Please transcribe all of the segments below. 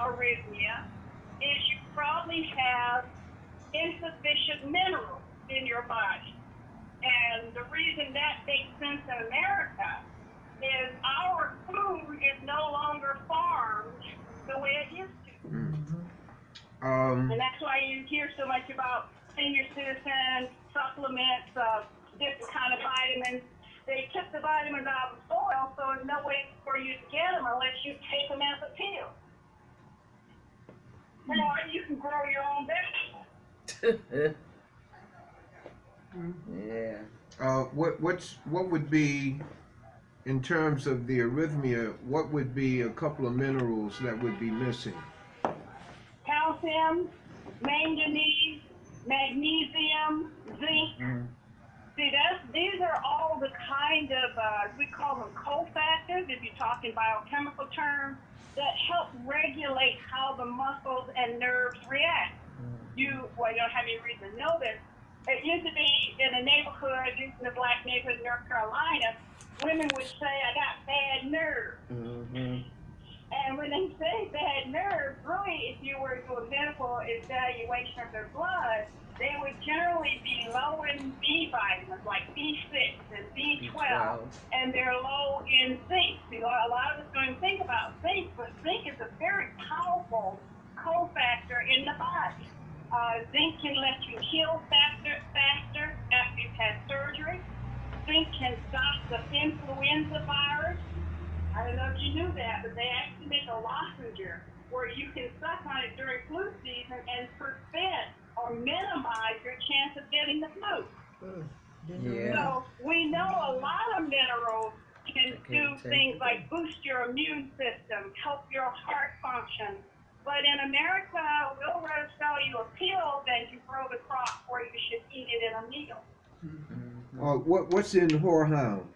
arrhythmia is you probably have insufficient minerals in your body. And the reason that makes sense in America is our food is no longer farmed the way it used to. And that's why you hear so much about senior citizens, supplements, different kind of vitamins. They took the vitamins out of the soil, so there's no way for you to get them unless you take them as a pill. Or you can grow your own vegetables. Yeah. What would be, in terms of the arrhythmia, what would be a couple of minerals that would be missing? Calcium, manganese, magnesium, zinc. See, these are all the kind of, we call them cofactors, if you're talking biochemical terms, that help regulate how the muscles and nerves react. You don't have any reason to know this. It used to be in a neighborhood, in the black neighborhood in North Carolina, women would say, I got bad nerves. And when they say bad nerves, really, if you were to do a medical evaluation of their blood, they would generally be low in B vitamins like B6 and B12, and they're low in zinc. You know, a lot of us don't think about zinc, but zinc is a very powerful cofactor in the body. Zinc can let you heal faster after you've had surgery. Zinc can stop the influenza virus. I don't know if you knew that, but they actually make a lozenge where you can suck on it during flu season and prevent or minimize your chance of getting the flu. So we know a lot of minerals can do things like boost your immune system, help your heart function. But in America, we'll rather sell you a pill than you grow the crop where you should eat it in a meal. What's in horehound?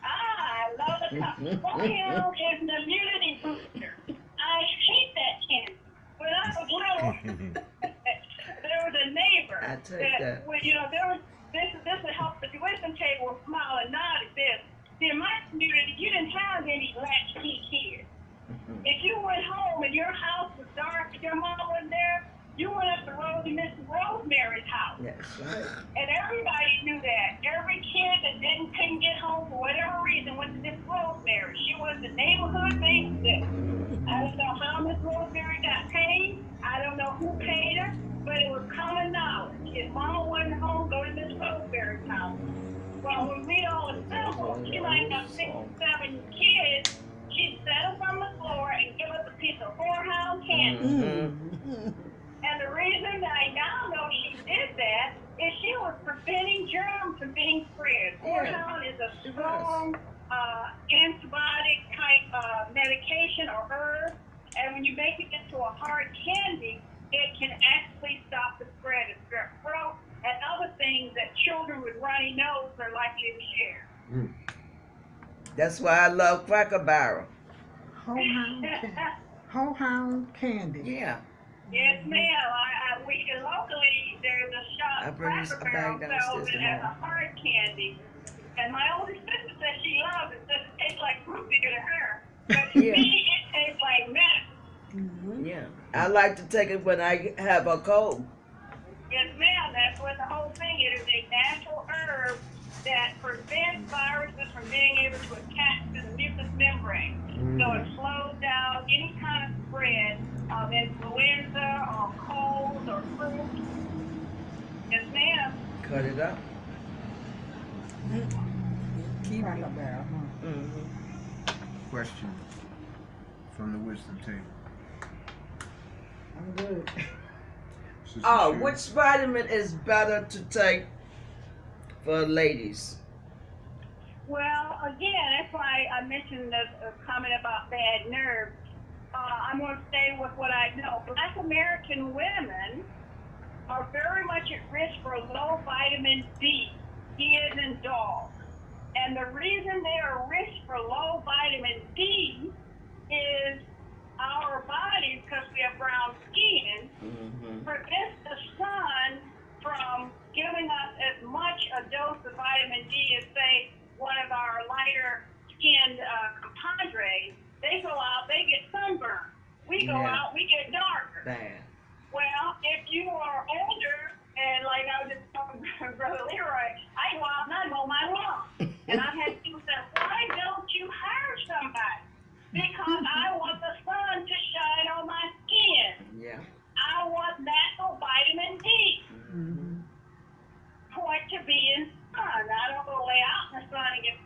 I love the horehound is an immunity booster. I hate that candy. When I was little, there was a neighbor that, well, you know, this would help the wisdom table smile and nod at this. See, in my community, you didn't have any latchkey kids. If you went home and your house was dark and your mom wasn't there, you went up to Mrs. Rosemary's house. That's right. And everybody knew that. Every kid that couldn't get home for whatever reason went to Miss Rosemary. She was the neighborhood babysitter. I don't know how Miss Rosemary got paid. I don't know who paid her, but it was common knowledge. If Mama wasn't home, go to Miss Rosemary's house. Well, when we all assembled, she might have 6 or 7 kids. She'd set us on the floor and give us a piece of horehound candy. And the reason that I now know she did that is she was preventing germs from being spread. Horehound is a strong antibiotic type medication or herb, and when you make it into a hard candy, it can actually stop the spread of strep throat and other things that children with runny nose are likely to share. That's why I love Cracker Barrel. Horehound candy. Yeah. Yes, ma'am. We can locally, there's a shop, Cracker Barrel sells it as a hard candy. And my older sister says she loves it. It doesn't taste like fruit beer to her. But to me, it tastes like medicine. Yeah. I like to take it when I have a cold. Yes, ma'am. That's what the whole thing is. It is a natural herb that prevents viruses from being able to attach to the mucous membrane. So it slows down any kind of spread of influenza or colds or flu. Yes, ma'am. Cut it up. Keep Cracker Barrel. Question from the wisdom table. I'm good. Oh, which vitamin is better to take for ladies? Well, again, that's why I mentioned the comment about bad nerves. I'm going to stay with what I know. Black American women are very much at risk for low vitamin D, D as in dog. And the reason they are at risk for low vitamin D is our bodies, because we have brown skin, prevents the sun from giving us as much a dose of vitamin D as, say, one of our lighter skinned compadres. They go out, they get sunburned. We go out, we get darker. Bad. Well, if you are older, and like I was just talking to Brother Leroy, I go out and I mow my lawn. And I've had people say, why don't you hire somebody? Because I want the sun to shine on my skin. Yeah. I want natural vitamin D. Mhm. Point to being sun. I don't go lay out in the sun and get,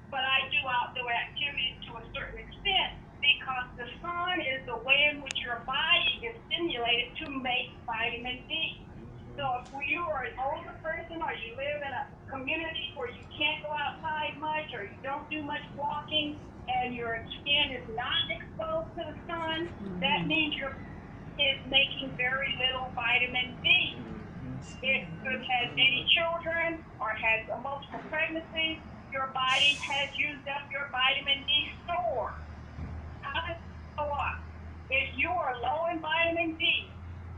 but I do outdoor activities to a certain extent because the sun is the way in which your body is stimulated to make vitamin D. So if you are an older person or you live in a community where you can't go outside much or you don't do much walking and your skin is not exposed to the sun, that means your is making very little vitamin D. If you've had many children or had multiple pregnancies, your body has used up your vitamin D store. How does it go up? If you are low in vitamin D,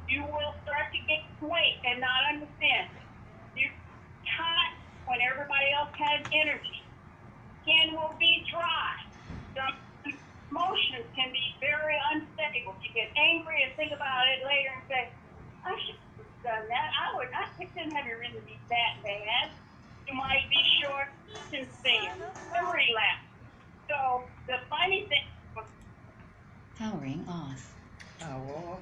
you will start to get weight and not understand it. You're tired when everybody else has energy. Skin will be dry. Some emotions can be very unstable. You get angry and think about it later and say, I should have done that. I didn't have it really be that bad. You might be short and thin, a relapse. So the funny thing. Powering off. Power off.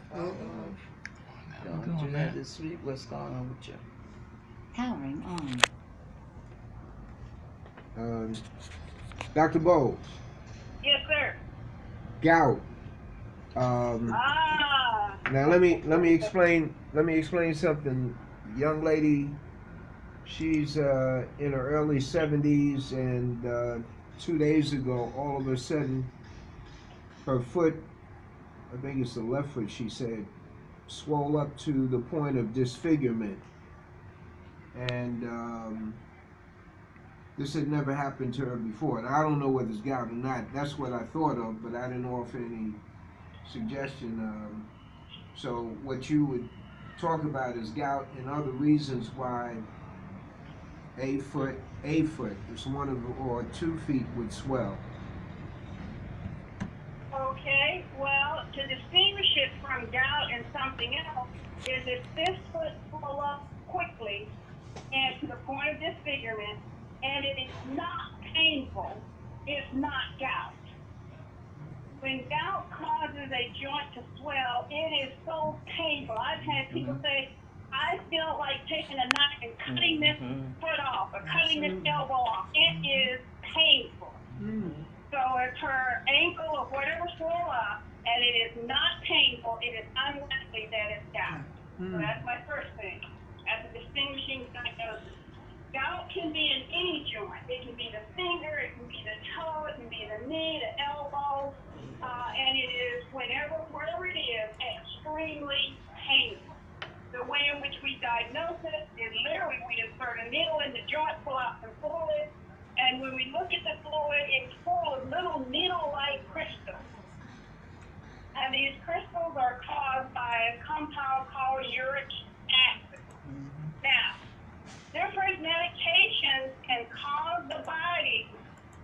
Don't do that this week. What's going on with you? Powering on. Dr. Boles, Yes, sir. gout. Ah. Now let me explain something. Young lady, she's in her early 70s, and 2 days ago, all of a sudden, her foot, I think it's the left foot, she said, swole up to the point of disfigurement, and this had never happened to her before. And I don't know whether it's gout or not. That's what I thought of, but I didn't offer any suggestion. So what you would talk about is gout and other reasons why a foot, it's one of or 2 feet would swell. Okay, well, to distinguish it from gout and something else is if this foot swell up quickly and to the point of disfigurement, and it is not painful, it's not gout. When gout causes a joint to swell, it is so painful. I've had people say, I feel like taking a knife and cutting this foot off or cutting this elbow off. It is painful. So if her ankle or whatever swell up and it is not painful, it is unlikely that it's gout. So that's my first thing. As a distinguishing diagnosis. Gout can be in any joint. It can be the finger, it can be the toe, it can be the knee, the elbow, and it is wherever it is, extremely painful. The way in which we diagnose it is literally we insert a needle in the joint, pull out some fluid, and when we look at the fluid, it's full of little needle-like crystals. And these crystals are caused by a compound called uric acid. Now, different medications can cause the body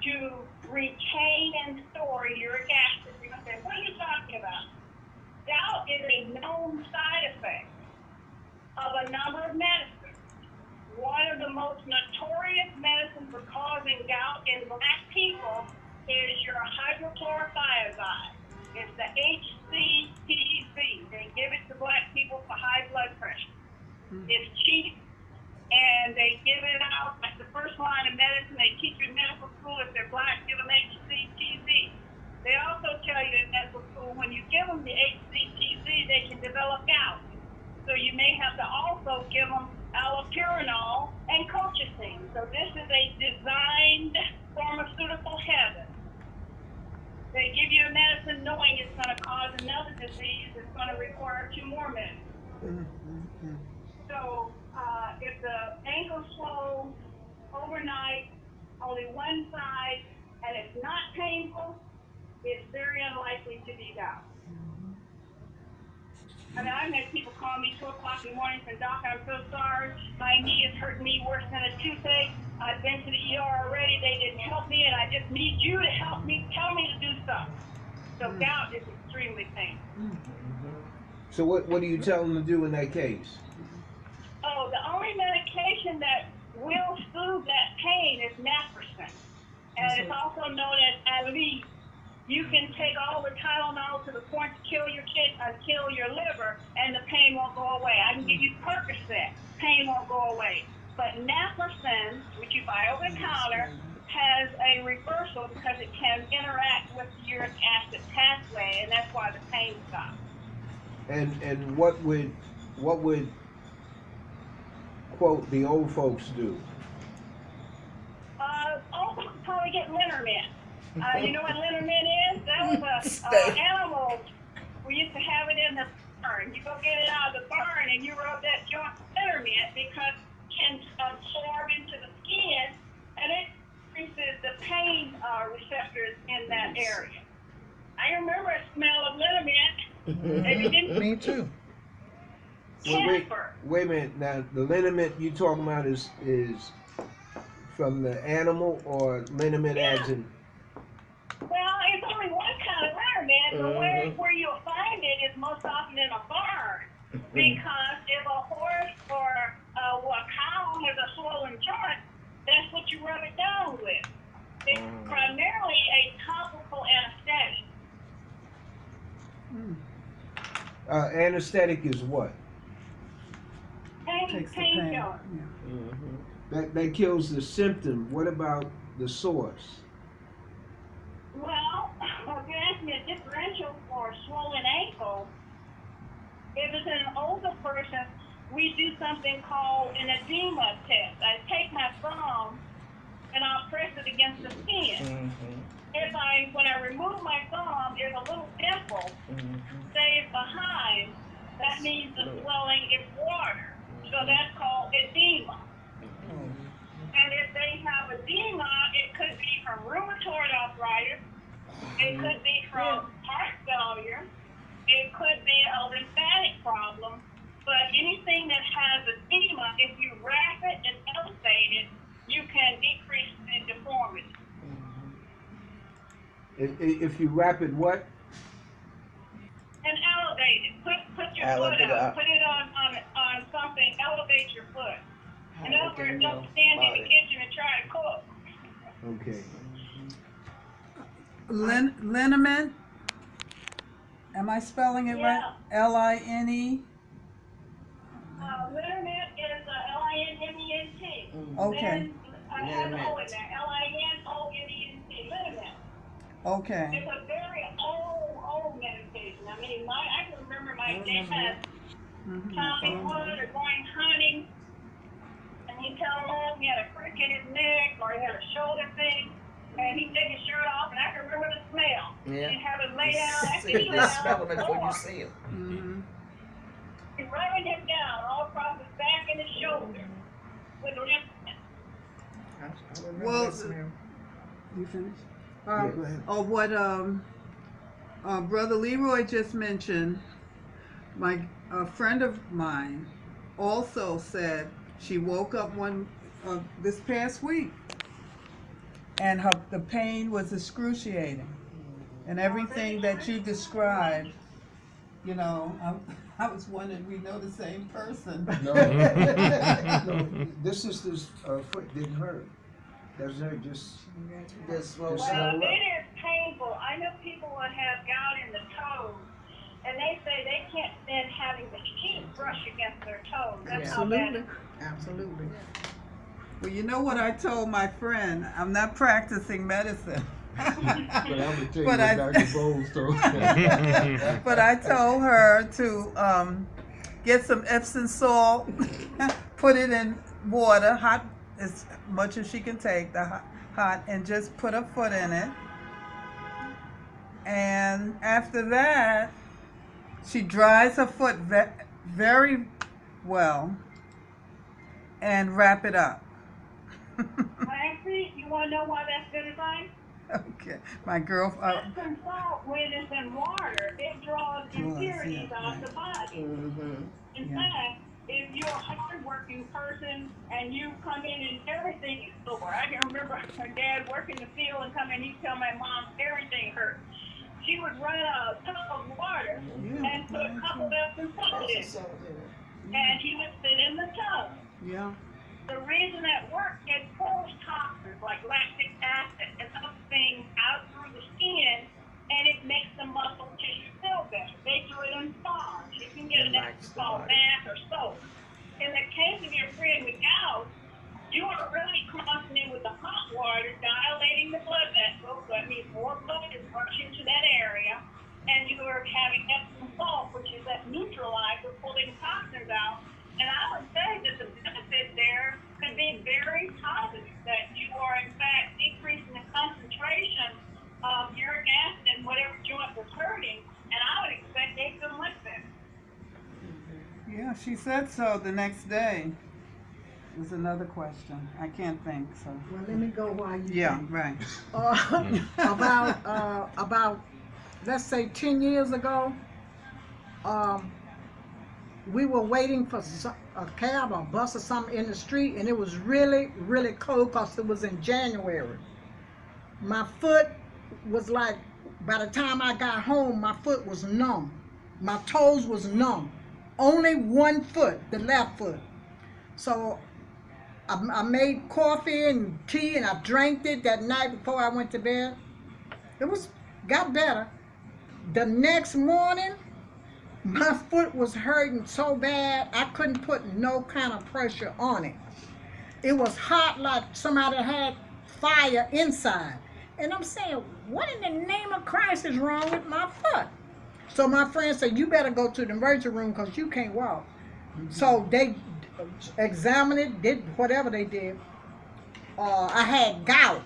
to retain and store uric acid. You're going to say, what are you talking about? Gout is a known side effect of a number of medicines. One of the most notorious medicines for causing gout in black people is your hydrochlorothiazide. It's the HCTZ. They give it to black people for high blood pressure. It's cheap. And they give it out like the first line of medicine. They teach you in medical school if they're black, give them HCTZ. They also tell you in medical school when you give them the HCTZ, they can develop gout. So you may have to also give them allopurinol and colchicine. So this is a designed pharmaceutical heaven. They give you a medicine knowing it's going to cause another disease that's going to require 2 more medicines. So if the ankle swells overnight, only one side, and it's not painful, it's very unlikely to be gout. I mean, I've had people call me 2 o'clock in the morning and say, Doc, I'm so sorry. My knee is hurting me worse than a toothache. I've been to the ER already. They didn't help me, and I just need you to help me, tell me to do something. So gout is extremely painful. So what do you tell them to do in that case? Oh, the only medication that will soothe that pain is naproxen, and it's also known as Aleve. You can take all the Tylenol to the point to kill your liver, and the pain won't go away. I can give you Percocet, pain won't go away. But naproxen, which you buy over the counter, has a reversal because it can interact with the uric acid pathway, and that's why the pain stops. And what would quote the old folks do? Old folks probably get Lintermint. You know what Lintermint is? That was a animal. We used to have it in the barn. You go get it out of the barn and you rub that joint Lintermint because it can absorb into the skin and it increases the pain receptors in that area. I remember a smell of Lintermint. If you didn't, Me too. Wait a minute. Now the liniment you talking about is from the animal or liniment as in? Well, it's only one kind of Lintermint, but where you'll find it is most often in a barn. Because if a horse or a cow has a swollen joint, that's what you rub it down with. It's primarily a topical anesthetic. Anesthetic is what? Pain killer. That kills the symptom. What about the source? Well, if you're asking me a differential for swollen ankle, if it's an older person, we do something called an edema test. I take my thumb and I'll press it against the skin. When I remove my thumb, there's a little dimple, say it's behind, that means the swelling is water. So that's called edema. And if they have edema, it could be from rheumatoid arthritis, it could be from heart failure, it could be a lymphatic problem, but anything that has edema, if you wrap it and elevate it, you can decrease the deformity. If you wrap it what? And elevate it. Put your Elevate foot it up. up. Put it on something. Elevate your foot. In other words, Elevate don't your stand in the body. kitchen and try to cook. Okay. Liniment. Am I spelling it right? L-I-N-E. Liniment is L-I-N-M-E-N-T. Okay. I have an O in there. L-I-N-O-N-E-N-T. Liniment. Okay. It's a very old medication. I mean, I can remember my dad chopping wood or going hunting, and he'd come home, he had a crick in his neck, or he had a shoulder thing, and he'd take his shirt off, and I can remember the smell. Yeah. He'd have him lay down, I could See, lay they down smell on the them before floor. you see them. He'd rubbing him down all across his back and his shoulder with a lymph. Well, you finished? Yeah, go ahead. Or what Brother Leroy just mentioned, a friend of mine also said she woke up this past week and the pain was excruciating, and everything that you described, you know, I was wondering, we know the same person. No, this foot didn't hurt. Doesn't hurt, just Well, it is painful. I know people that have gout in the toes, and they say they can't stand having the heat brush against their toes. That's how bad it hurts. Absolutely. Well, you know what I told my friend? I'm not practicing medicine. But I'm gonna tell you But what Dr. Boles told me. But I told her to get some Epsom salt, put it in water, hot as much as she can take, hot, and just put her foot in it. And after that, she dries her foot very well and wrap it up. Actually, you want to know why that's good advice? Okay, my girl. Epsom salt, when it's in water, it draws impurities out of the body. In fact, if you're a hard-working person and you come in and everything is sore, I can remember my dad working the field and come in, he'd tell my mom everything hurt. she would run a tub of water and put a couple of them salt in it. And he would sit in the tub. Yeah. The reason that works, it pulls toxins like lactic acid and other things out through the skin, and it makes the muscle tissue feel better. They do it in spas. You can get an extra bath or soap. In the case of your friend with gout, you are really crossing in with the hot water, dilating the blood vessels. So that means more blood is rushing to that area, and you are having Epsom salt, which is that neutralizer, pulling toxins out. And I would say that the benefit there could be very positive, that you are in fact decreasing the concentration of uric acid in whatever joint was hurting, and I would expect they feel much better. Yeah, she said so the next day. There's another question. I can't think, so. Well, let me go while you Yeah, think. right. About let's say 10 years ago, we were waiting for a cab or bus or something in the street, and it was really, really cold because it was in January. My foot was like, by the time I got home, my foot was numb. My toes was numb. Only one foot, the left foot. So I made coffee and tea, and I drank it that night before I went to bed. It got better. The next morning, my foot was hurting so bad I couldn't put no kind of pressure on it. It was hot like somebody had fire inside. And I'm saying, what in the name of Christ is wrong with my foot? So my friend said, you better go to the emergency room because you can't walk. So they examined it, did whatever they did. I had gout.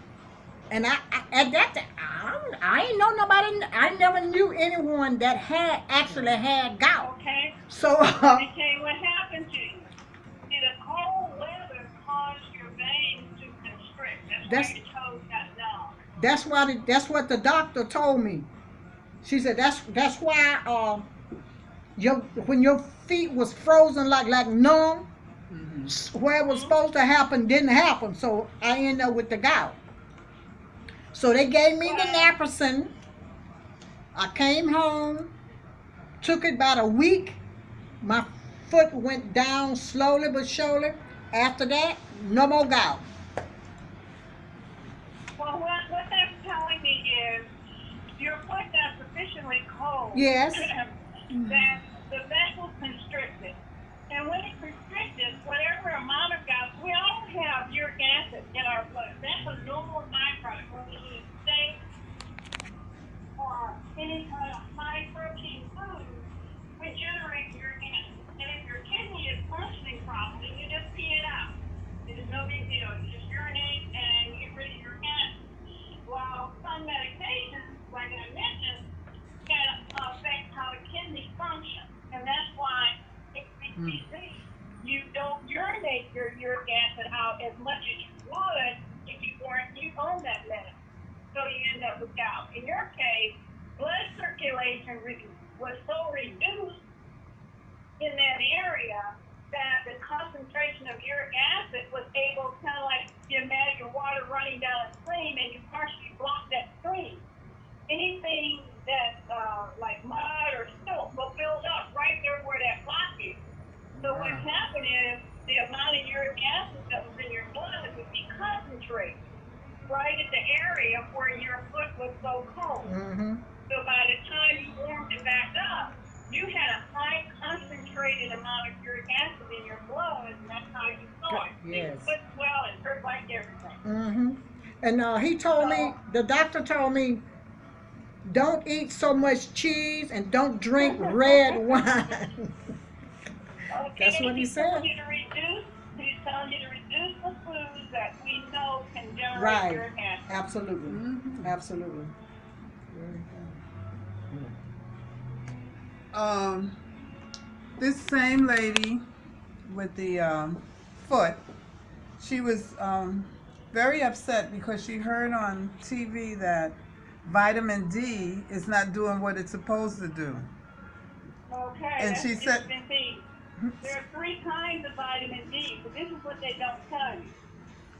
And I at that time, I ain't know nobody, I never knew anyone that actually had gout. Okay? So, Let me tell you what happened to you. See, the cold weather caused your veins to constrict. That's why your toes got numb. that's what the doctor told me. She said that's why when your feet was frozen like numb, where it was supposed to happen didn't happen. So I ended up with the gout. So they gave me the naproxen. I came home, took it about a week. My foot went down slowly but surely. After that, no more gout. Well, what that's telling me is your foot got sufficiently cold. Yes. That the vessels constricted. And when it constricted, whatever amount of gout, we all have uric acid in our blood. That's a normal byproduct. When we eat steak or any kind of high protein food, we generate uric acid. And if your kidney is functioning properly, you just pee it out. It is no big deal. You just urinate and you get rid of uric acid. While some medications, like I mentioned, can affect how the kidney functions. And that's why you don't urinate your uric acid out as much as you would if you weren't on that medicine. So you end up with gout. In your case, blood circulation was so reduced in that area that the concentration of uric acid was able, kind of like you imagine water running down a stream and you partially block that stream. Anything that like mud or silt will build up right there where that block is. So what happened is the amount of uric acid that was in your blood would be concentrated right at the area where your foot was so cold. So by the time you warmed it back up, you had a high concentrated amount of uric acid in your blood, and that's how you saw it. Yes. Your foot swelled and hurt like everything. And he told me, the doctor told me, don't eat so much cheese and don't drink red wine. Okay, That's what he said. He's telling you to reduce the foods that we know can generate Right. uric acid. Absolutely. Absolutely. This same lady with the foot, she was very upset because she heard on TV that vitamin D is not doing what it's supposed to do. Okay, And that's she said- vitamin D. There are 3 kinds of vitamin D, but this is what they don't tell you.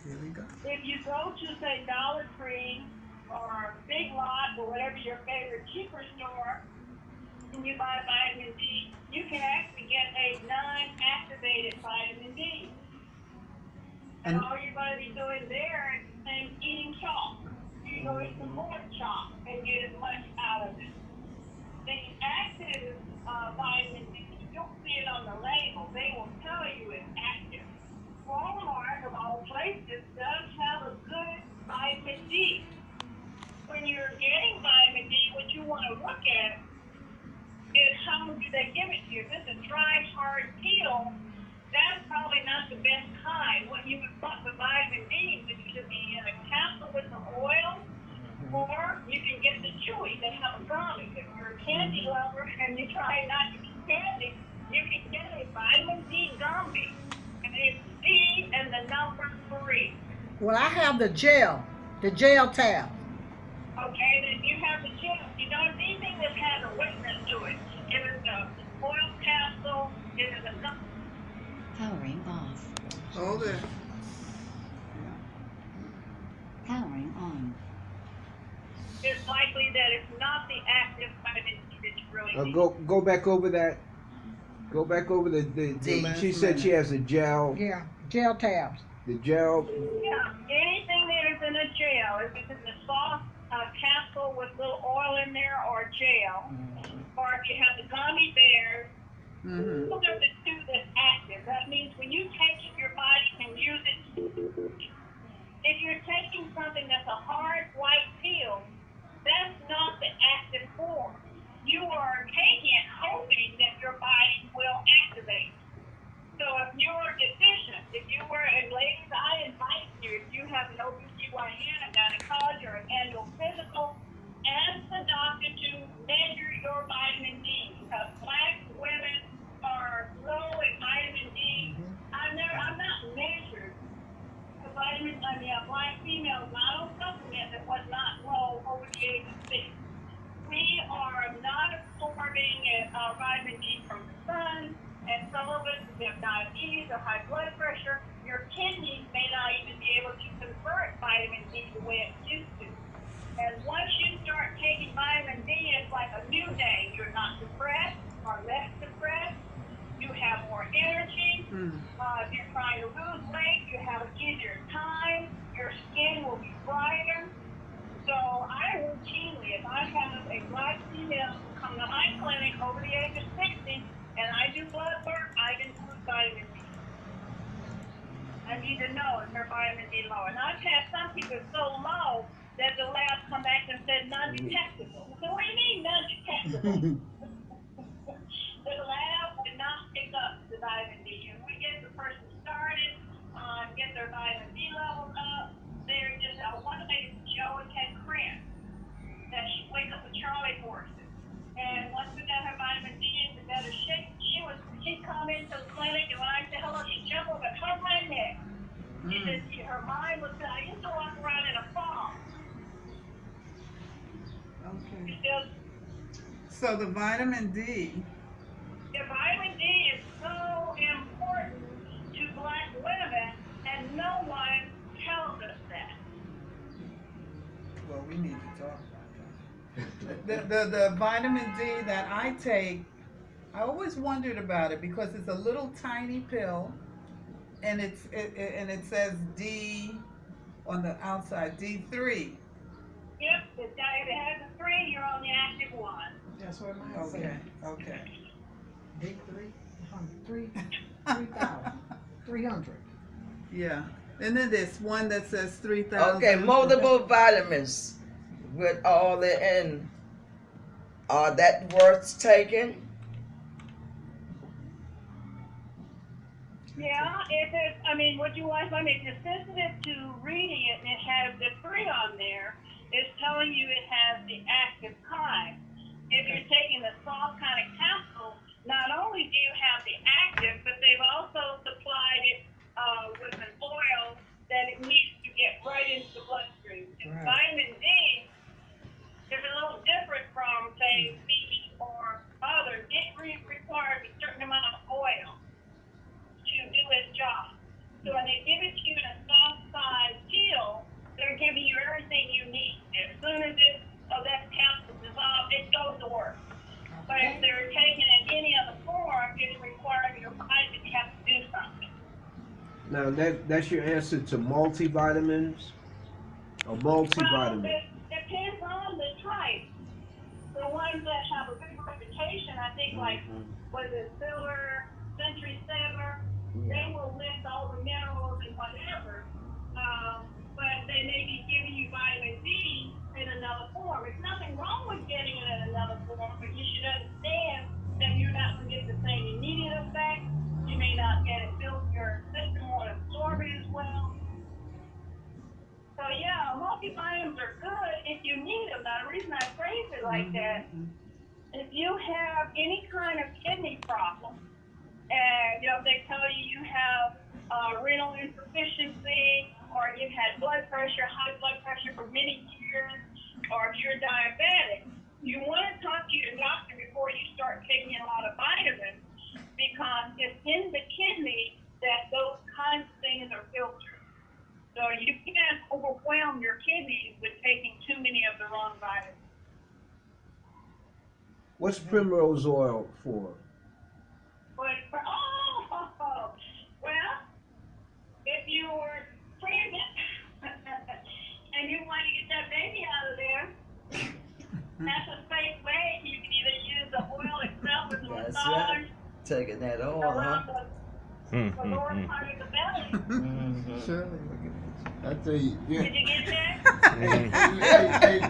Here we go. If you go to, say, Dollar Tree or Big Lot or whatever your favorite cheaper store, and you buy vitamin D, you can actually get a non-activated vitamin D. And all you're going to be doing there is eating chalk. You go eat some more chalk and get as much out of it. The active vitamin D, you don't see it on the label. They will tell you it's active. Walmart, of all places, does have a good vitamin D. When you're getting vitamin D, what you want to look at is how do they give it to you. If it's a dry, hard peel, that's probably not the best kind. What you would want with vitamin D is it should be in a capsule with some oil, or you can get the chewy. They have a gummy. If you're a candy lover and you try not to eat candy, you can get a vitamin D gummy. And it's D and the number 3. Well, I have the gel tab. Okay, then you have the gel. You know, anything that has a wetness to it. If it's a oil capsule, if it's a gummy. Powering off. Hold it. Powering on. It's likely that it's not the active vitamin D that you really need. Go back over that. Go back over the she said she has a gel. Yeah, gel tabs. The gel. Yeah, anything that is in a gel, if it's in a soft capsule with little oil in there or gel, or if you have the gummy bears, those are the two that's active. That means when you take it, your body can use it. If you're taking something that's a hard white pill, that's not the active form. You are taking it hoping that your body will activate. So if you're deficient, if you were, and ladies, I invite you, if you have an OBGYN, a gynecology, or an annual physical, ask the doctor to measure your vitamin D, because black women are low in vitamin D. I'm not measured. The vitamin, black females not on supplement that was not low over the age of 6. We are not absorbing vitamin D from the sun, and some of us have diabetes or high blood pressure. Your kidneys may not even be able to convert vitamin D the way it used to. And once you start taking vitamin D, it's like a new day. You're not depressed or less depressed. You have more energy. If you're trying to lose weight, you have an easier time. Your skin will be brighter. So I routinely, if I have a black female come to my clinic over the age of 60 and I do blood work, I include vitamin D. I need to know if her vitamin D low. And I've had some people so low that the lab come back and said non-detectable. So what do you mean non-detectable? The lab did not pick up the vitamin D. And we get the person started, get their vitamin D levels up. They're just, one lady, she always had cramps, that she'd wake up with Charlie horses. And once we got her vitamin D into better shape, she'd come into the clinic, and when I said hello, she'd jump over and hug my neck. She said her mind was, I used to walk around in a fog. Okay. Still, So the vitamin D. the vitamin D is so important to black women, and no one tells us that. Well, we need to talk about that. The vitamin D that I take, I always wondered about it because it's a little tiny pill, and it says D on the outside, D3. Yep, if it has a 3, you're on the active one. That's what mine Okay, said. okay. Big 300. 300. Yeah. And then there's one that says 3,000. Okay, multiple vitamins with all the in. Are that worth taking? Yeah, what you want, if you're sensitive to reading it and it has the 3 on there, it's telling you it has the active kind. If you're taking the soft kind of capsule, not only do you have the active, but they've also supplied it with an oil that it needs to get right into the bloodstream. Right. Vitamin D is a little different from, say, B or others. It requires a certain amount of oil to do its job. So when they give it to you in a soft size pill, they're giving you everything you need. As soon as that Now that's your answer to multivitamins? A Well, multivitamin. it depends on the type. The ones that have a good reputation, I think, like, was it Silver, Century Silver, they will list all the minerals and whatever. But they may be giving you vitamin D in another form. There's nothing wrong with getting it in another form, but you should understand that you're not going to get the same immediate effect. You may not get it built, your system won't absorb it as well. So yeah, multivitamins are good if you need them. Now the reason I phrase it like that, if you have any kind of kidney problem, and they tell you have renal insufficiency, or you've had blood pressure, high blood pressure for many years, or if you're diabetic, you want to talk to your doctor before you start taking a lot of vitamins, because it's in the kidney that those kinds of things are filtered. So you can't overwhelm your kidneys with taking too many of the wrong vitamins. What's primrose oil for? Well, if you were pregnant and you want to get that baby out of there, that's a safe way. You can either use the oil itself as a That's massage right. Taking that oil, around huh? the lower part of the belly. Shirley. I tell you, yeah. Did you get that?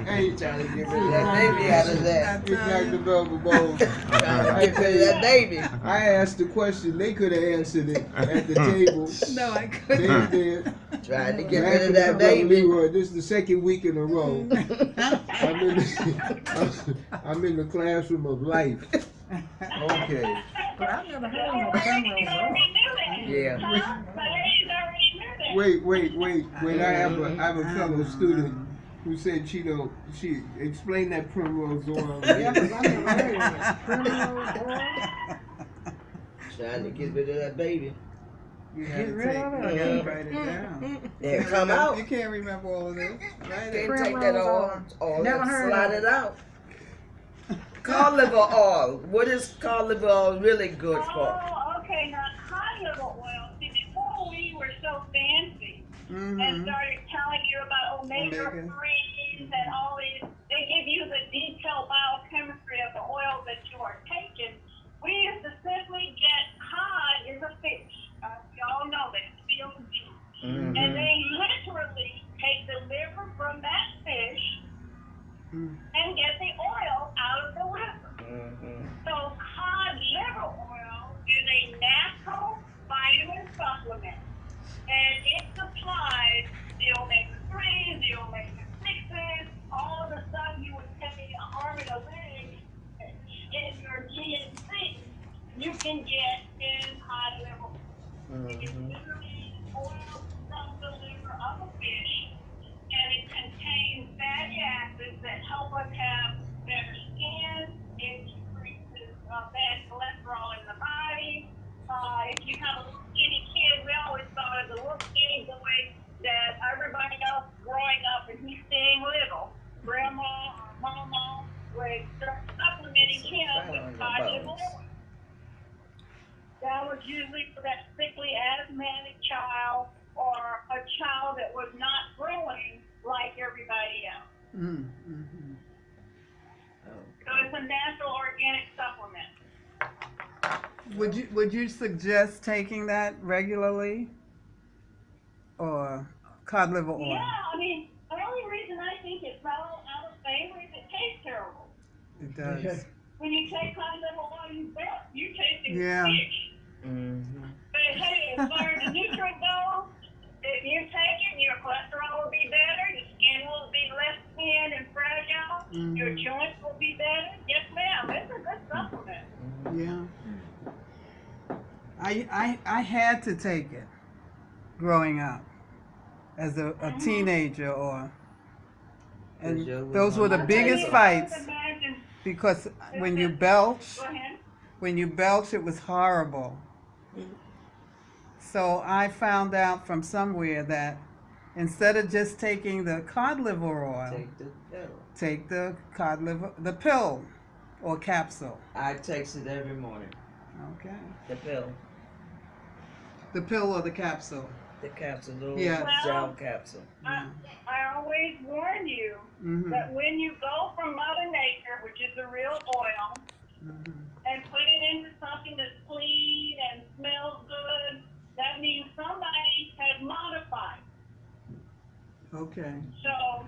Hey, Trying to get rid of that baby out of that. it's like the Velva Boles. Trying to get rid of that baby. I asked the question, they could have answered it at the table. No, I They couldn't. did. Trying to get rid Laughing of that at Brother baby. Leroy. This is the second week in a row. I'm in the classroom of life. Okay. But I've never You heard no already primrose knew that. Yeah. Huh? The ladies already knew that. Wait. I have a fellow student who said she explained that primrose oil. Yeah, 'cause I never heard of it. Primrose oil. Trying to get rid of that baby. You Get gotta rid take, of it. you gotta write it down. Yeah, come out. You can't remember all of this. Write it. Can't take that oil Never and heard slide of it it. out. Cod liver oil. What is cod liver oil really good for? Oh, okay. Now, cod liver oil. See, before we were so fancy and started telling you about omega-3s and all these, they give you the detailed biochemistry of the oil that you are taking. We used to simply get cod is a fish. Y'all know that. COD. And they literally take the liver from that fish and get the oil out of the liver. So cod liver oil is a natural vitamin supplement, and it supplies the omega-3s, the omega-6s, all of the stuff you would take an arm and a leg in your GNC, you can get in cod liver oil. It's literally oil from the liver of a fish, and it contains fatty acids that help us have better skin. It decreases bad cholesterol in the body. If you have a little skinny kid, we always thought of the little skinny boy that everybody else growing up, and he's staying little. Grandma or mama would start supplementing him with cod liver oil. That was usually for that sickly asthmatic child or a child that was not growing like everybody else. So it's a natural organic supplement. Would you suggest taking that regularly, or cod liver oil? Yeah, I mean, the only reason I think it fell out of favor is it tastes terrible. It does. When you take cod liver oil, you taste it Yeah. fish. But hey, as far as the nutrient goes, if you take it, your cholesterol will be better, your skin will be less thin and fragile, your joints will be better. Yes, ma'am, it's a good supplement. Yeah. I had to take it growing up as a teenager, and those were the biggest fights, because when you belch, Go ahead. it was horrible. So I found out from somewhere that instead of just taking the cod liver oil, take the cod liver, the pill or capsule. I takes it every morning. Okay. The pill. The pill or the capsule. The capsule, little Yeah. gel capsule. I always warn you that when you go from Mother Nature, which is the real oil, and put it into something that's clean and smells good, that means somebody has modified. Okay. So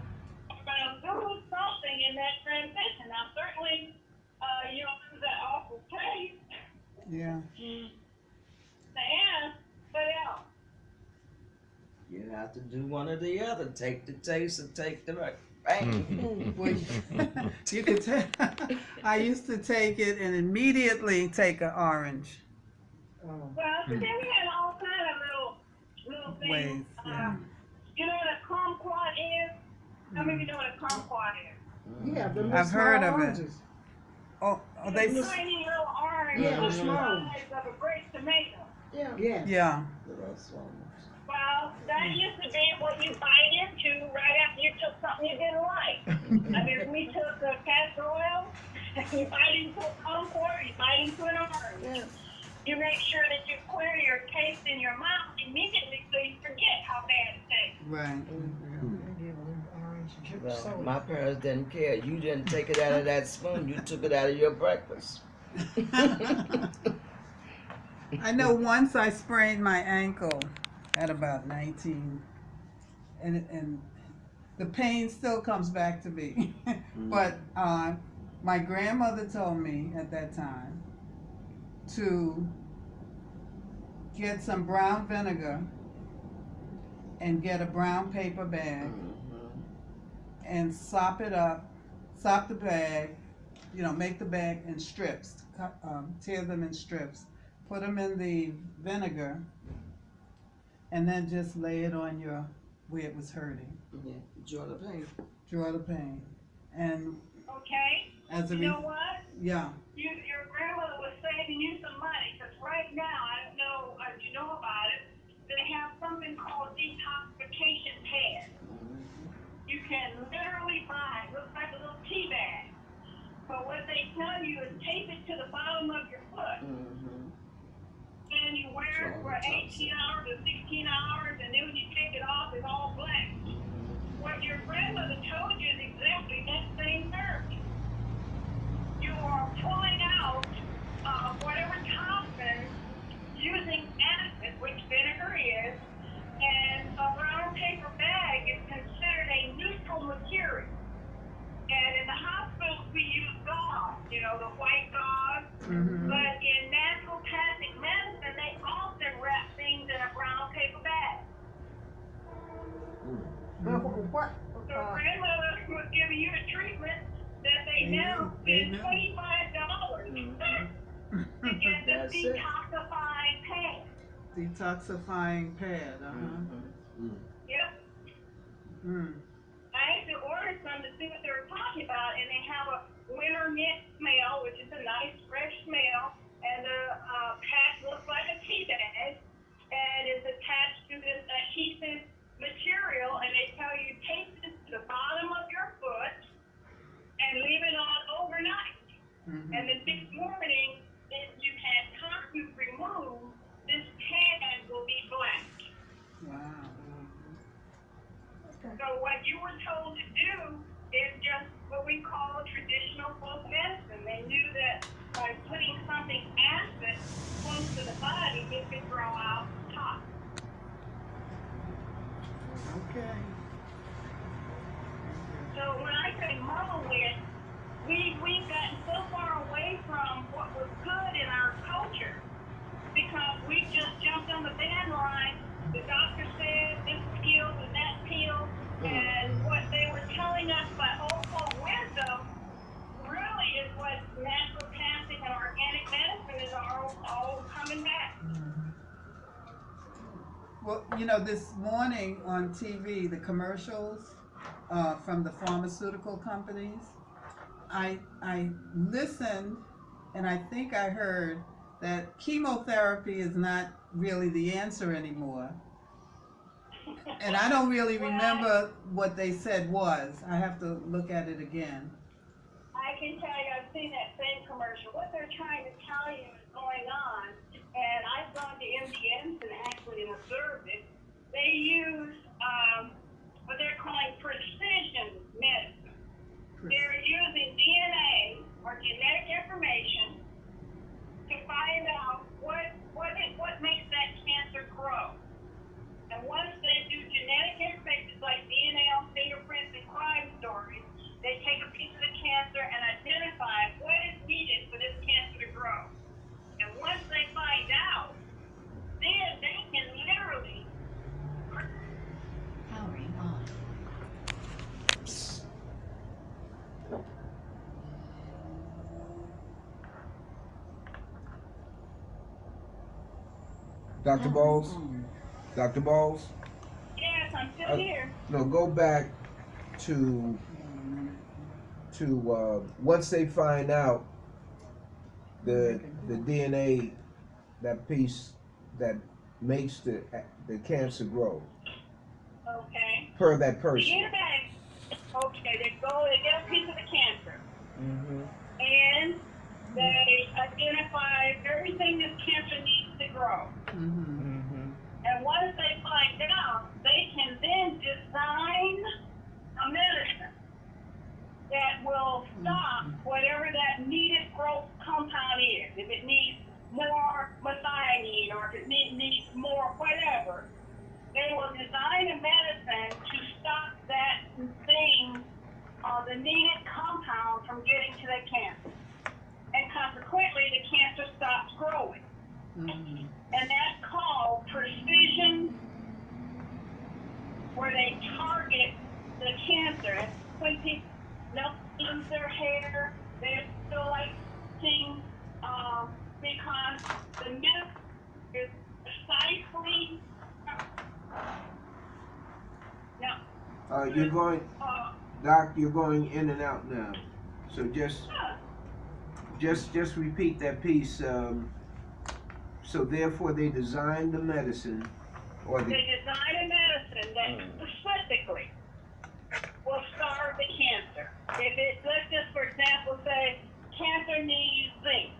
you're going to lose something in that transition. Now, certainly, you don't lose that awful taste, Yeah. and what else? You have to do one or the other. Take the taste or take the pain. Well, you could take. I used to take it and immediately take an orange. Well, so then we had all kind of little things. Ways, yeah. You know what a kumquat is? How many of you know what a kumquat is? Yeah, the I've heard small of it. oranges. Oh, they. It's a tiny little orange Yeah, the small. size of a great tomato. Yeah. Yeah. Well, that used to be what you bite into right after you took something you didn't like. I mean, if we took castor oil, you bite into a kumquat, you bite into an orange. You make sure that you clear your taste in your mouth immediately so you forget how bad it tastes. Right. Well, my parents didn't care. You didn't take it out of that spoon. You took it out of your breakfast. I know once I sprained my ankle at about 19, and the pain still comes back to me. But my grandmother told me at that time to get some brown vinegar and get a brown paper bag and sop it up, sop the bag, make the bag in strips, tear them in strips, put them in the vinegar, and then just lay it on where it was hurting. Yeah, draw the pain. Draw the pain. And Okay? as a You know what? yeah. Your grandmother was saving you some money because right now, I don't know if you know about it, they have something called detoxification pads. You can literally buy, it looks like a little tea bag. But what they tell you is tape it to the bottom of your foot. And you wear it for 18 hours or 16 hours, and then when you take it off, it's all black. What your grandmother told you is exactly that same therapy. You are pulling out whatever toxin using acid, which vinegar is, and a brown paper bag is considered a neutral material. And in the hospitals, we use gauze, the white gauze. But in naturopathic medicine, they often wrap things in a brown paper bag. So grandmother was giving you a treatment that they now spend $25 to get the detoxifying pad. Detoxifying pad, Yep. I actually ordered some to see what they were talking about, and they have a winter mint smell, which is a nice fresh smell, and the patch looks like a tea bag, and is attached to this adhesive material, and they tell you tape this to the bottom of your foot and leave it on overnight. And the next morning, if you had toxins removed, this pad will be black. Wow. So what you were told to do is just what we call traditional folk medicine. They knew that by putting something acid close to the body, it could draw out toxins. Okay. So when I say muddle it, we've gotten so far away from what was good in our culture because we just jumped on the bandwagon. The doctor said this peel and that peel, and what they were telling us by old folk wisdom really is what naturopathic and organic medicine is all coming back. Well, this morning on TV, the commercials from the pharmaceutical companies, I listened, and I think I heard that chemotherapy is not really the answer anymore. And I don't really remember what they said was. I have to look at it again. I can tell you, I've seen that same commercial. What they're trying to tell you is going on, and I've gone to MD Anderson actually and observed it, they use what they're calling precision medicine. They're using DNA or genetic information to find out what makes that cancer grow. And once they do genetic information like DNA on fingerprints and crime stories, they take a piece of the cancer and identify what is needed for this cancer to grow. And once they find out, then they can literally Powering on. Dr. Boles? Dr. Boles? yes, I'm still here. No, go back to once they find out the DNA, that piece that makes the cancer grow Okay. per that person. DNA. Okay, they get a piece of the cancer. Mm-hmm. And they identify everything this cancer needs to grow. Mm-hmm. And once they find out, they can then design a medicine that will stop whatever that needed growth compound is. If it needs more methionine or if it needs more whatever, they will design a medicine to stop that thing, the needed compound from getting to the cancer. And consequently, the cancer stops growing. Mm-hmm. And that's called precision, where they target the cancer. And when people lose their hair, they're still like seeing, because the myth is precisely. No. You're going, Doc. You're going in and out now. So just repeat that piece. So therefore, they designed the medicine, or They design a medicine that specifically will starve the cancer. If it, let's just for example say cancer needs zinc,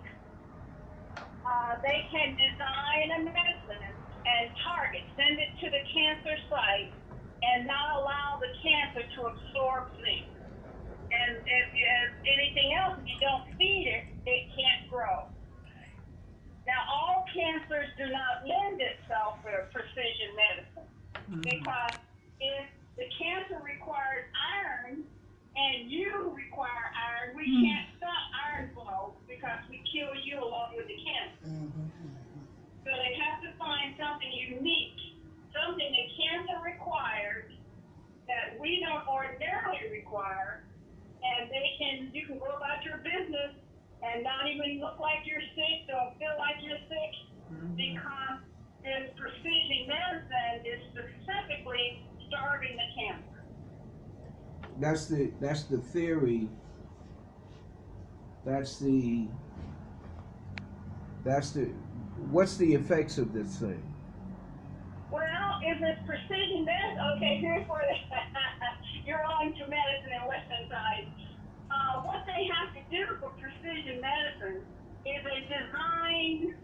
they can design a medicine and send it to the cancer site and not allow the cancer to absorb zinc. And if anything else, if you don't feed it, it can't grow. Now, all cancers do not lend itself for precision medicine because if the cancer requires iron and you require iron, we can't stop iron flow because we kill you along with the cancer. So they have to find something unique, something that cancer requires that we don't ordinarily require, and you can go about your business and not even look like you're sick, don't feel like you're sick, because this precision medicine is specifically starving the cancer. that's the theory. What's the effects of this thing? Well, if it's precision medicine, okay, here's where you're on to medicine and Western side. What they have to do for precision medicine is they design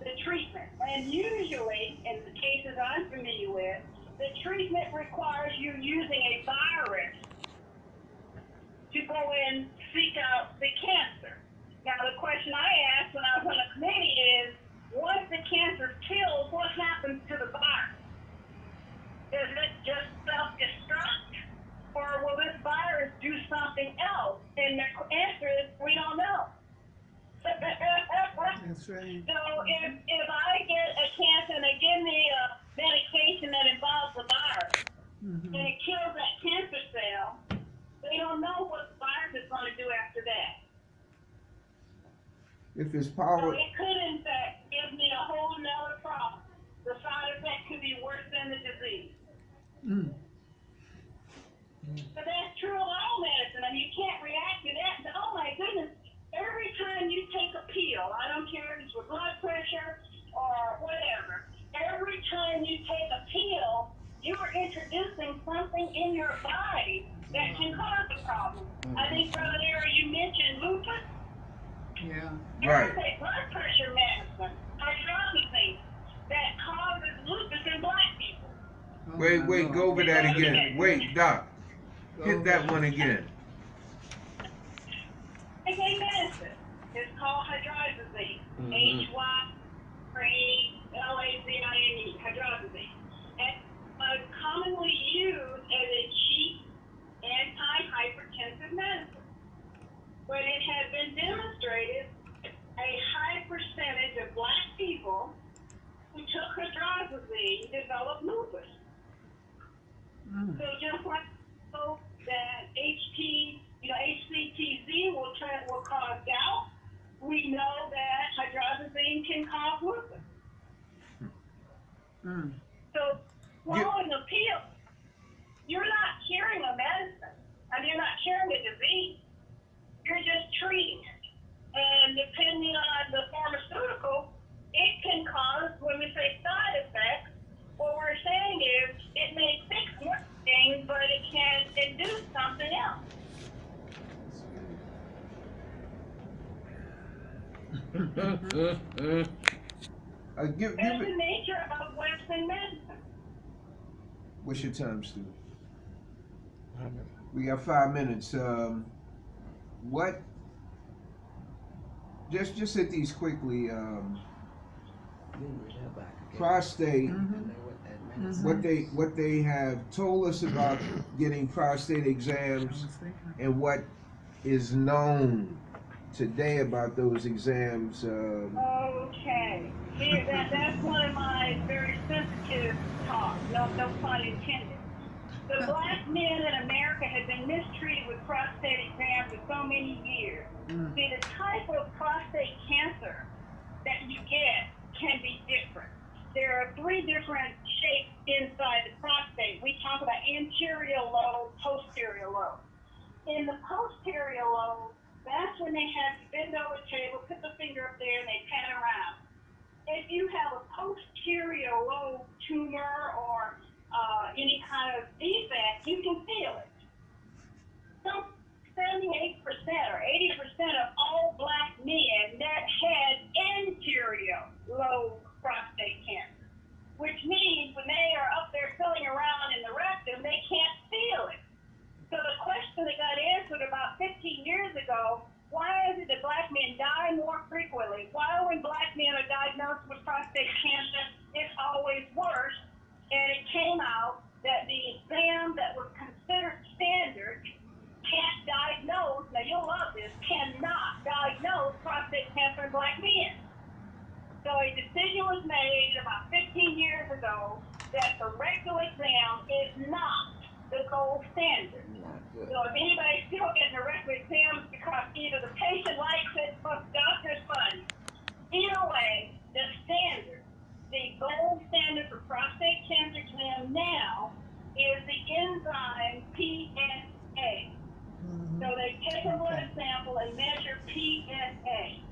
the treatment. And usually, in the cases I'm familiar with, the treatment requires you using a virus to go and seek out the cancer. Now, the question I asked when I was on the committee is, once the cancer kills, what happens to the virus? Does it just self-destruct? Or will this virus do something else? And the answer is, we don't know. That's right. So if I get a cancer and they give me a medication that involves the virus, and it kills that cancer cell, they don't know what the virus is going to do after that. If it's So power, it could, in fact, give me a whole nother problem. The side effect could be worse than the disease. So that's true of all medicine. I mean, you can't react to that. And, oh my goodness, every time you take a pill, I don't care if it's for blood pressure or whatever, every time you take a pill, you are introducing something in your body that can cause a problem. I think, Brother Leroy, you mentioned lupus. Yeah. right? There's a blood pressure medicine, hydroxyzine, that causes lupus in black people. Wait, go over that again. Wait, Doc, hit that one again. It's a medicine. It's called hydrazine. H-Y-3-L-A-Z-I-N-E, hydrazine. And commonly used as a cheap anti-hypertensive medicine. But it has been demonstrated a high percentage of black people who took hydrazine developed lupus. So just like that HCTZ will cause gout, we know that hydrazine can cause lupus. So swallowing a pill, you're not curing a medicine, and you're not curing a disease. You're just treating it. And depending on the pharmaceutical, it can cause, when we say side effects, what we're saying is it may fix one thing, but it can induce something else. That's the nature of Western medicine. What's your time, Stu? We got 5 minutes. What? Just hit these quickly. Prostate. What they have told us about getting prostate exams, and what is known today about those exams. Okay. See, that's one of my very sensitive talks. No pun intended. The black men in America have been mistreated with prostate exams for so many years. See, the type of prostate cancer that you get can be different. There are 3 different shapes inside the prostate. We talk about anterior lobe, posterior lobe. In the posterior lobe, that's when they have you bend over the table, put the finger up there, and they pan around. If you have a posterior lobe tumor or any kind of defect, you can feel it. So 78% or 80% of all black men that had anterior lobe prostate cancer, which means when they are up there filling around in the rectum, they can't feel it. So the question that got answered about 15 years ago, why is it that black men die more frequently? Why when black men are diagnosed with prostate cancer, it's always worse? And it came out that the exam that was considered standard can't diagnose, now you'll love this, cannot diagnose prostate cancer in black men. So a decision was made about 15 years ago that the rectal exam is not the gold standard. So if anybody's still getting a rectal exam, it's because either the patient likes it or the doctor's funny. Either way, the standard, the gold standard for prostate cancer exam now is the enzyme PSA. So they take a blood sample and measure PSA.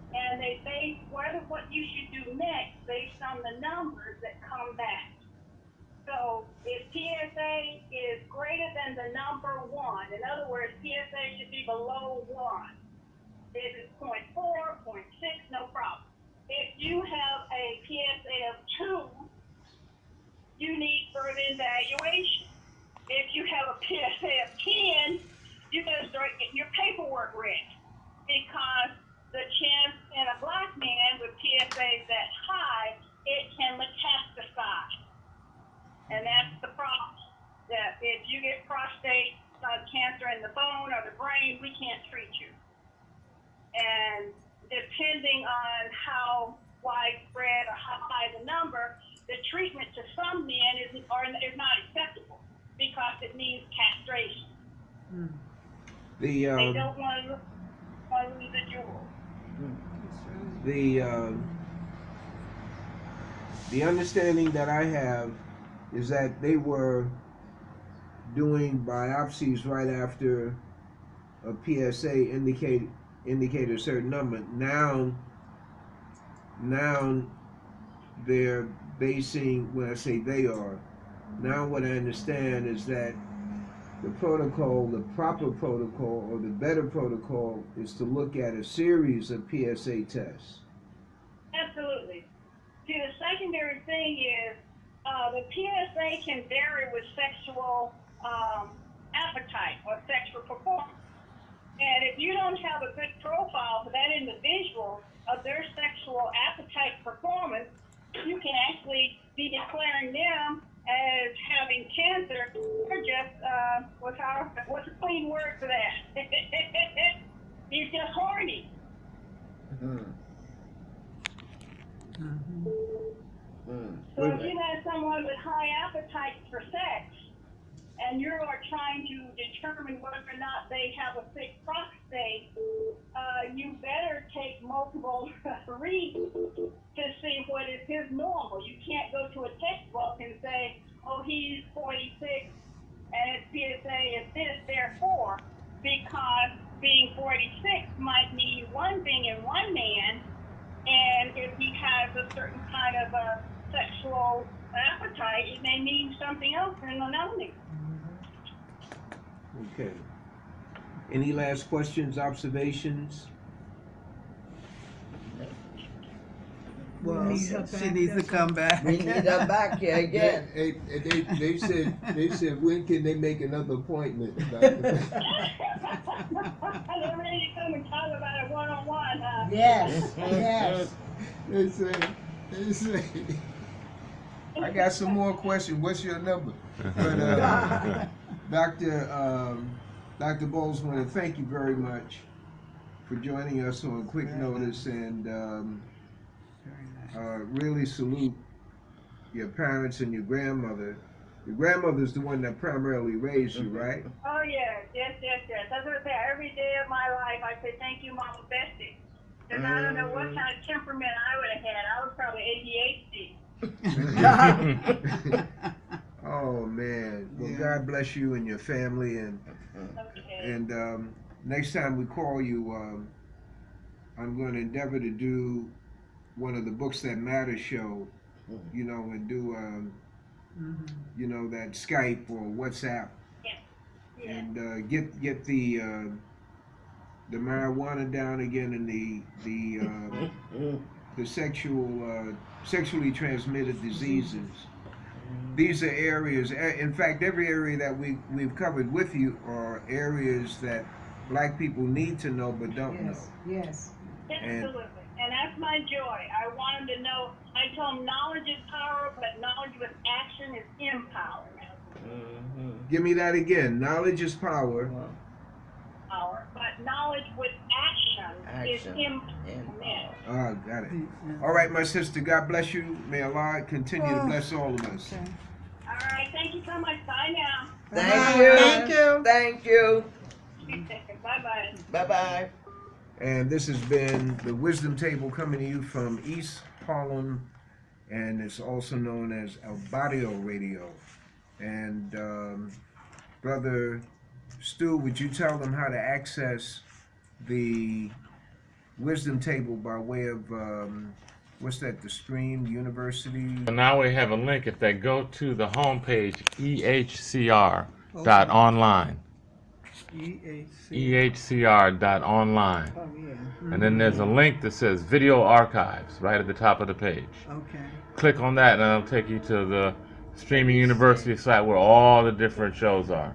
And they base what you should do next based on the numbers that come back. So if PSA is greater than the number 1, in other words, PSA should be below 1. If it's 0.4, 0.6, no problem. If you have a PSA of 2, you need further evaluation. If you have a PSA of 10, you better start getting your paperwork ready, because the chance in a black man with PSAs that high, it can metastasize. And that's the problem, that if you get prostate cancer in the bone or the brain, we can't treat you. And depending on how widespread or how high the number, the treatment to some men is not acceptable because it means castration. They don't want to lose a jewel. The understanding that I have is that they were doing biopsies right after a PSA indicate a certain number. Now they're basing, when I say they are, now what I understand is that the protocol, the proper protocol, or the better protocol is to look at a series of PSA tests. Absolutely. See, the secondary thing is the PSA can vary with sexual appetite or sexual performance. And if you don't have a good profile for that individual of their sexual appetite performance, you can actually be declaring them as having cancer or just, what's a clean word for that? He's just horny. So if you have someone with high appetite for sex, and you are trying to determine whether or not they have a thick prostate, you better take multiple reads to see what is his normal. You can't go to a textbook and say, oh, he's 46 and his PSA is this, therefore, because being 46 might mean one thing in one man, and if he has a certain kind of a sexual appetite, it may mean something else in another man. Okay. Any last questions, observations? Well, Need her she back, needs to that's come back. We need her back here again. They said when can they make another appointment? They're ready to come and talk about it one-on-one, huh? Yes, yes. They say. I got some more questions. What's your number? But Dr. Boles, want to thank you very much for joining us on quick notice, and really salute your parents and your grandmother. Your grandmother's the one that primarily raised you, right? Oh, yes. That's what I say. Every day of my life, I say, thank you, Mama Bessie. Because I don't know what kind of temperament I would have had. I was probably ADHD. Oh man, well, God bless you and your family, and next time we call you, I'm going to endeavor to do one of the Books That Matter show, you know, and do you know, that Skype or WhatsApp, and get the marijuana down again, and the sexually transmitted diseases. These are areas, in fact, every area that we've covered with you are areas that black people need to know but don't know. Yes. Absolutely. And that's my joy. I want them to know, I tell them knowledge is power, but knowledge with action is empowerment. Give me that again. Knowledge is power. But knowledge with action is empowerment. Ah, got it. All right, my sister, God bless you. May Allah continue to bless all of us. All right, thank you so much. Bye now. Thank you. Thank you. Thank you. Bye-bye. Bye-bye. And this has been the Wisdom Table, coming to you from East Harlem, and it's also known as El Barrio Radio. And Brother Stu, would you tell them how to access the Wisdom Table by way of, what's that, the Stream University? Now we have a link. If they go to the homepage, EHCR.online. EHCR.online. Oh, yeah. And then there's a link that says Video Archives right at the top of the page. Okay. Click on that and it'll take you to the Streaming University site where all the different shows are.